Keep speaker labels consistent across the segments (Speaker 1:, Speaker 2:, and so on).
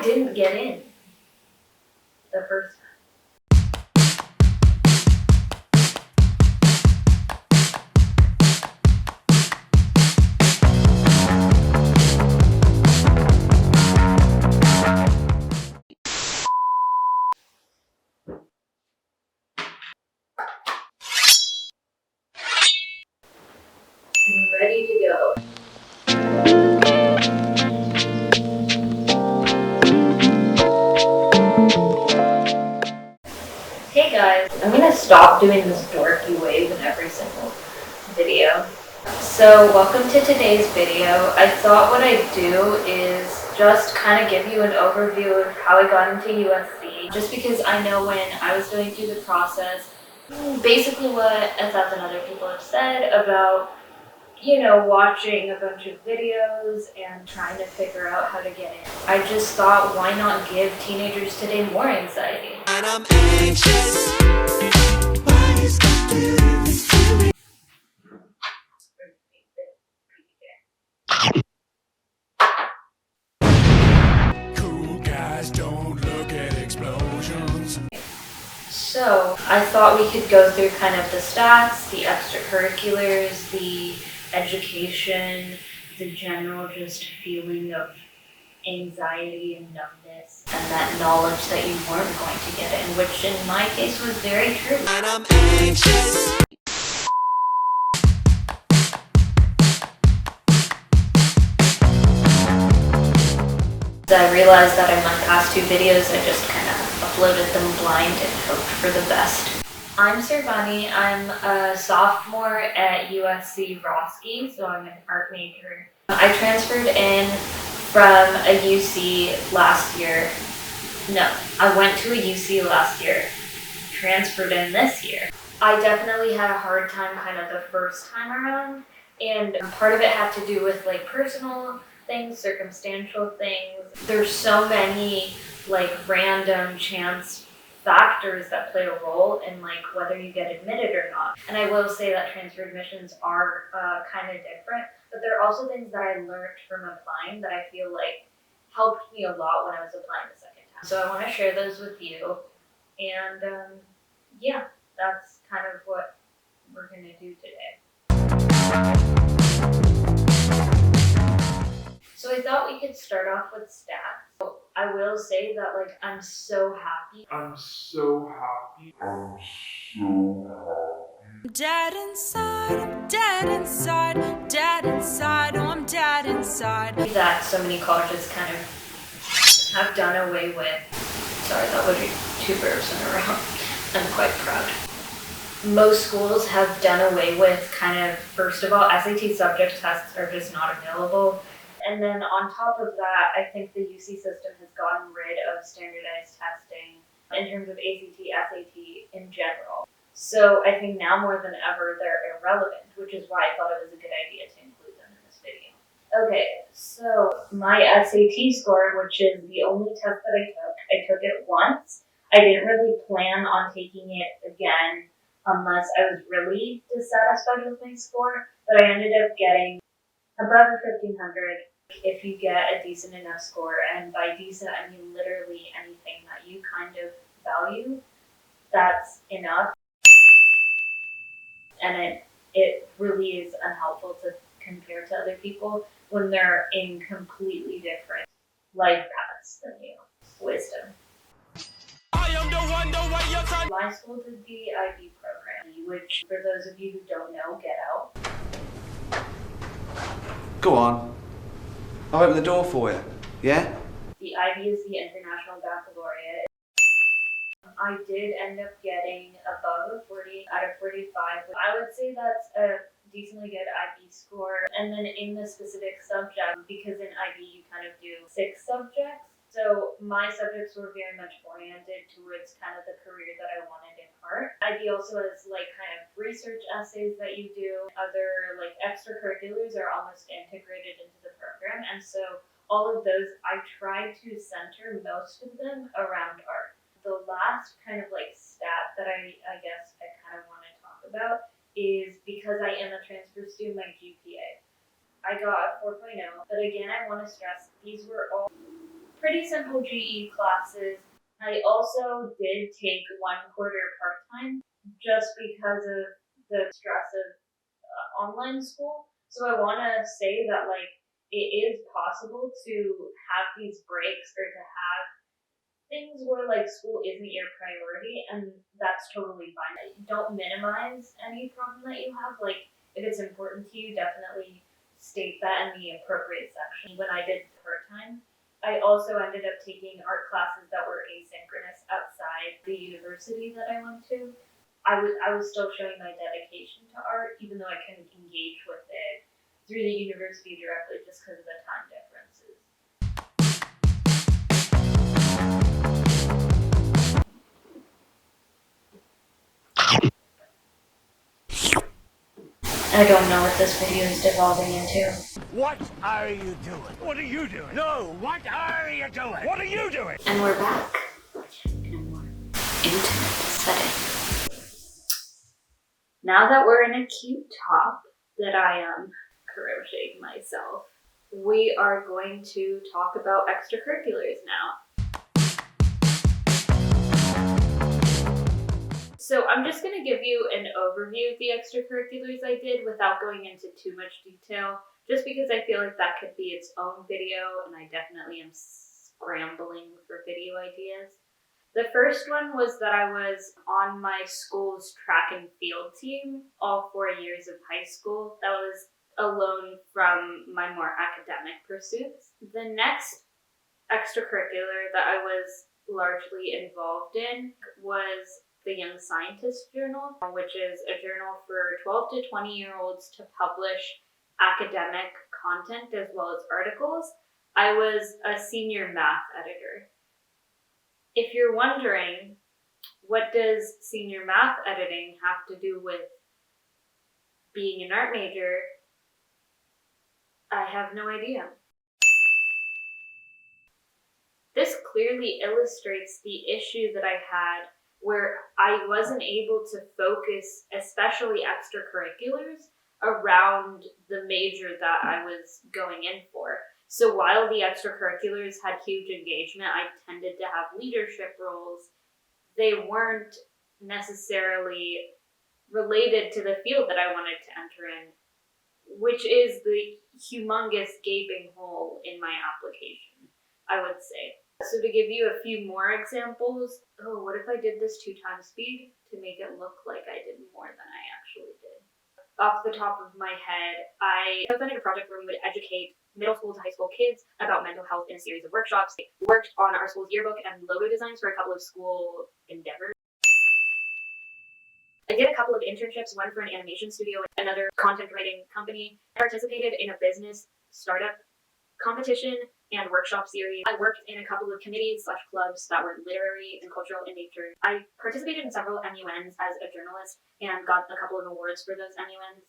Speaker 1: didn't get in the first time. I'm ready to go. Hey guys, I'm gonna stop doing this dorky wave in every single video. So welcome to today's video. I thought what I'd do is just kind of give you an overview of how I got into USC, just because I know when I was going through the process, basically what Asaf and other people have said about, watching a bunch of videos and trying to figure out how to get in. I just thought, why not give teenagers today more anxiety? And I'm anxious. Why is God doing this to me? Cool guys don't look at explosions. So I thought we could go through kind of the stats, the extracurriculars, the education, the general just feeling of anxiety and numbness, and that knowledge that you weren't going to get in, which in my case was very true. And I'm anxious. I realized that in my past two videos, I just kind of uploaded them blind and hoped for the best. I'm Servani. I'm a sophomore at USC Roski, so I'm an art major. I transferred in from a UC last year. No, I went to a UC last year, transferred in this year. I definitely had a hard time kind of the first time around, and part of it had to do with like personal things, circumstantial things. There's so many like random chance factors that play a role in like whether you get admitted or not. And I will say that transfer admissions are kind of different, but there are also things that I learned from applying that I feel like helped me a lot when I was applying the second time. So I want to share those with you. And yeah, that's kind of what we're going to do today. So I thought we could start off with stats. So I will say that like I'm so happy.
Speaker 2: Dead inside, I'm dead inside, dead inside, oh I'm dead inside.
Speaker 1: That so many colleges kind of have done away with. Sorry, that would be 2 verbs in a row. I'm quite proud. Most schools have done away with kind of, first of all, SAT subject tests are just not available. And then on top of that, I think the UC system has gotten rid of standardized testing in terms of ACT, SAT in general. So I think now more than ever, they're irrelevant, which is why I thought it was a good idea to include them in this video. Okay, so my SAT score, which is the only test that I took it once. I didn't really plan on taking it again unless I was really dissatisfied with my score, but I ended up getting above a 1500 if you get a decent enough score. And by decent, I mean literally anything that you kind of value, that's enough. And it really is unhelpful to compare to other people when they're in completely different life paths than you. Wisdom. My school did the IB program, which for those of you who don't know, get out.
Speaker 3: Go on. I'll open the door for you. Yeah?
Speaker 1: The IB is the International Baccalaureate. I did end up getting above a 40 out of 45. I would say that's a decently good IB score. And then in the specific subject, because in IB you kind of do 6 subjects, so my subjects were very much oriented towards kind of the career that I wanted in art. IB also has like kind of research essays that you do. Other like extracurriculars are almost integrated into the program. And so all of those, I tried to center most of them around art. The last kind of like stat that I guess I kind of want to talk about is because I am a transfer student, my GPA. I got a 4.0, but again, I want to stress these were all pretty simple GE classes. I also did take 1 quarter part-time just because of the stress of online school. So I want to say that like it is possible to have these breaks or to have things where like school isn't your priority, and that's totally fine. Don't minimize any problem that you have. Like if it's important to you, definitely state that in the appropriate section. When I did part-time, I also ended up taking art classes that were asynchronous outside the university that I went to. I was still showing my dedication to art, even though I couldn't engage with it through the university directly just because of the time differences. I don't know what this video is devolving into.
Speaker 4: What are you doing? What are you doing? No, what are you doing? What are you doing?
Speaker 1: And we're back in a more intimate setting. Now that we're in a cute top that I am crocheting myself, we are going to talk about extracurriculars now. So I'm just going to give you an overview of the extracurriculars I did without going into too much detail, just because I feel like that could be its own video, and I definitely am scrambling for video ideas. The first one was that I was on my school's track and field team all 4 years of high school. That was alone from my more academic pursuits. The next extracurricular that I was largely involved in was the Young Scientist Journal, which is a journal for 12 to 20-year-olds to publish academic content as well as articles. I was a senior math editor. If you're wondering, what does senior math editing have to do with being an art major? I have no idea. This clearly illustrates the issue that I had where I wasn't able to focus, especially extracurriculars, around the major that I was going in for. So while the extracurriculars had huge engagement, I tended to have leadership roles. They weren't necessarily related to the field that I wanted to enter in, which is the humongous gaping hole in my application, I would say. So to give you a few more examples, what if I did this 2 times speed to make it look like I did more than I actually did? Off the top of my head, I funded a project where we would educate middle school to high school kids about mental health in a series of workshops. I worked on our school's yearbook and logo designs for a couple of school endeavors. I did a couple of internships, one for an animation studio, another content writing company. I participated in a business startup competition and workshop series. I worked in a couple of committees/clubs that were literary and cultural in nature. I participated in several MUNs as a journalist and got a couple of awards for those MUNs.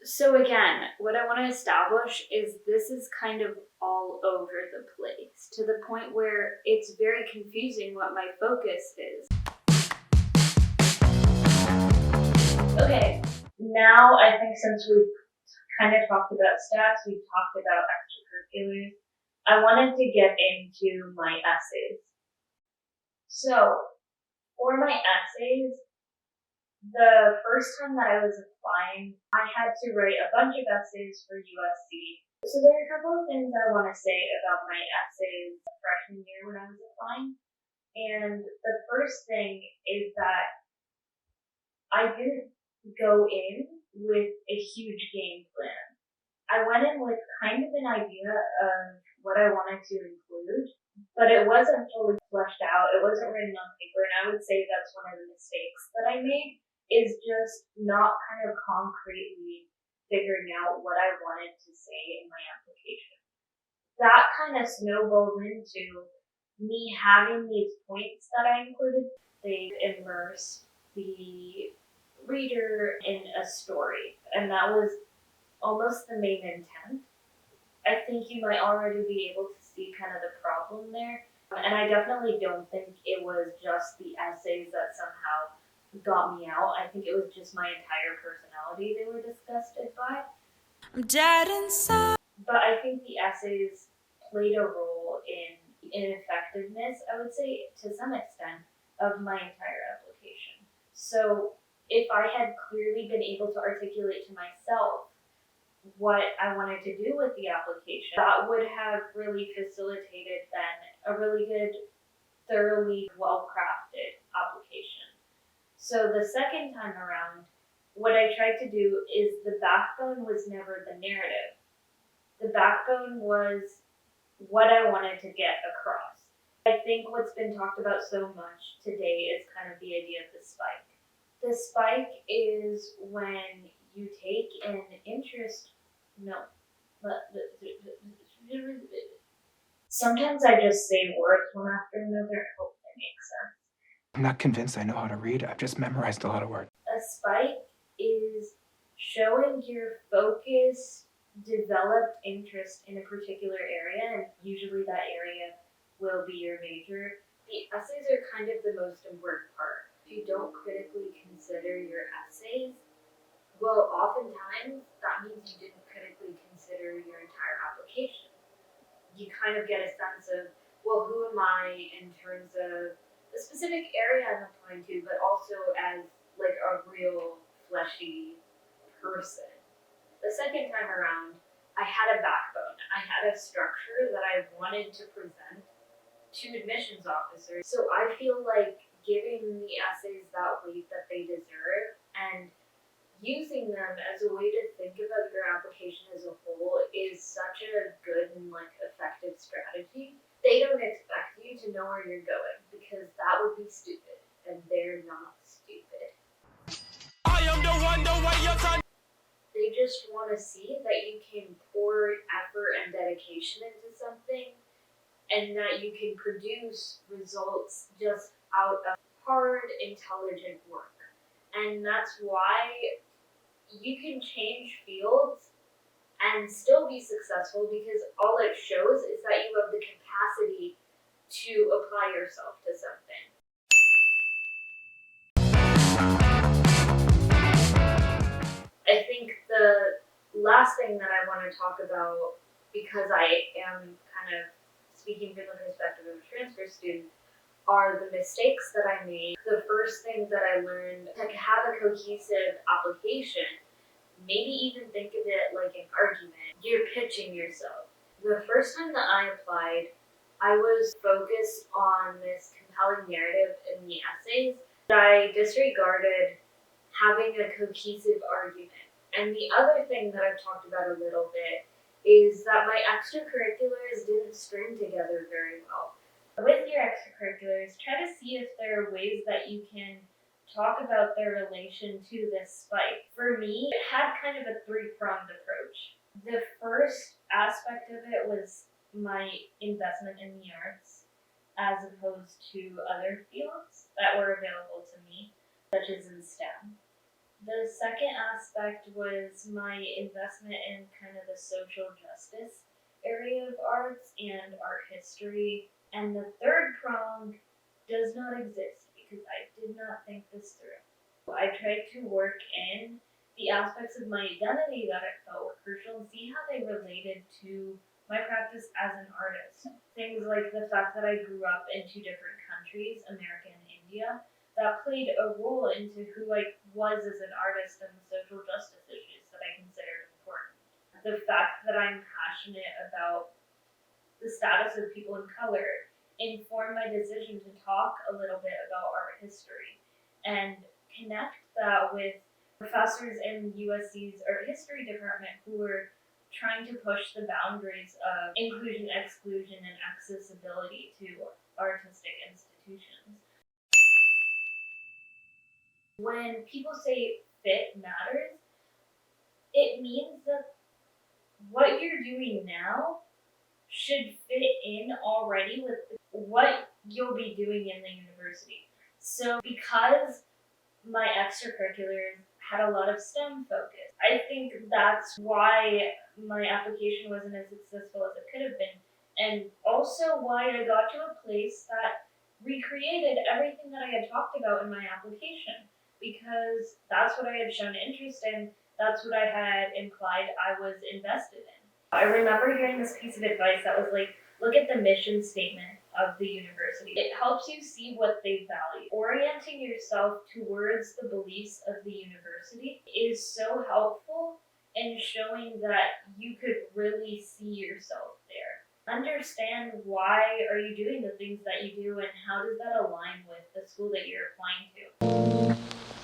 Speaker 1: So again, what I want to establish is this is kind of all over the place, to the point where it's very confusing what my focus is. Okay, now I think since we've kind of talked about stats, we've talked about extracurriculars, I wanted to get into my essays. So, for my essays, the first time that I was applying, I had to write a bunch of essays for USC. So there are a couple of things I want to say about my essays freshman year when I was applying. And the first thing is that I didn't go in with a huge game plan. I went in with kind of an idea of what I wanted to include, but it wasn't fully fleshed out. It wasn't written on paper, and I would say that's one of the mistakes that I made, is just not kind of concretely figuring out what I wanted to say in my application. That kind of snowballed into me having these points that I included. They immerse the reader in a story, and that was almost the main intent. I think you might already be able to see kind of the problem there, and I definitely don't think it was just the essays that somehow got me out. I think it was just my entire personality they were disgusted by.
Speaker 2: I'm dead inside.
Speaker 1: But I think the essays played a role in ineffectiveness, I would say, to some extent, of my entire application. So if I had clearly been able to articulate to myself what I wanted to do with the application, that would have really facilitated then a really good, thoroughly well-crafted application. So the second time around, what I tried to do is the backbone was never the narrative. The backbone was what I wanted to get across. I think what's been talked about so much today is kind of the idea of the spike. The spike is when you take an interest, sometimes I just say words one after another. I hope that makes sense.
Speaker 5: I'm not convinced I know how to read. I've just memorized a lot of words.
Speaker 1: A spike is showing your focused, developed interest in a particular area, and usually that area will be your major. The essays are kind of the most important part. If you don't critically consider your essays, well, oftentimes that means you didn't critically consider your entire application. You kind of get a sense of, well, who am I in terms of the specific area I'm applying to, but also as like a real fleshy person. The second time around, I had a backbone. I had a structure that I wanted to present to admissions officers. So I feel like giving the essays that weight that they deserve and using them as a way to think about your application as a whole is such a good and like effective strategy. They don't expect you to know where you're going because that would be stupid, and they're not stupid.
Speaker 4: I am the one, the way you're trying.
Speaker 1: They just want to see that you can pour effort and dedication into something and that you can produce results just out of hard, intelligent work. And that's why you can change fields and still be successful, because all it shows is that you have the capacity to apply yourself to something. I think the last thing that I want to talk about, because I am kind of speaking from the perspective of a transfer student, are the mistakes that I made. The first thing that I learned to have a cohesive application, maybe even think of it like an argument. You're pitching yourself. The first time that I applied, I was focused on this compelling narrative in the essays. I disregarded having a cohesive argument. And the other thing that I've talked about a little bit is that my extracurriculars didn't string together very well. With your extracurriculars, try to see if there are ways that you can talk about their relation to this spike. For me, it had kind of a three-pronged approach. The first aspect of it was my investment in the arts as opposed to other fields that were available to me, such as in STEM. The second aspect was my investment in kind of the social justice area of arts and art history. And the third prong does not exist because I did not think this through. I tried to work in the aspects of my identity that I felt were crucial and see how they related to my practice as an artist. Things like the fact that I grew up in two different countries, America and India, that played a role into who I was as an artist and the social justice issues that I considered important. The fact that I'm passionate about the status of people of color informed my decision to talk a little bit about art history and connect that with professors in USC's art history department who were trying to push the boundaries of inclusion, exclusion, and accessibility to artistic institutions. When people say fit matters, it means that what you're doing now should fit in already with what you'll be doing in the university. So because my extracurriculars had a lot of STEM focus, I think that's why my application wasn't as successful as it could have been, and also why I got to a place that recreated everything that I had talked about in my application, because that's what I had shown interest in, that's what I had implied I was invested in. I remember hearing this piece of advice that was like, Look at the mission statement of the university. It helps you see what they value. Orienting yourself towards the beliefs of the university is so helpful in showing that you could really see yourself there. Understand why are you doing the things that you do and how does that align with the school that you're applying to.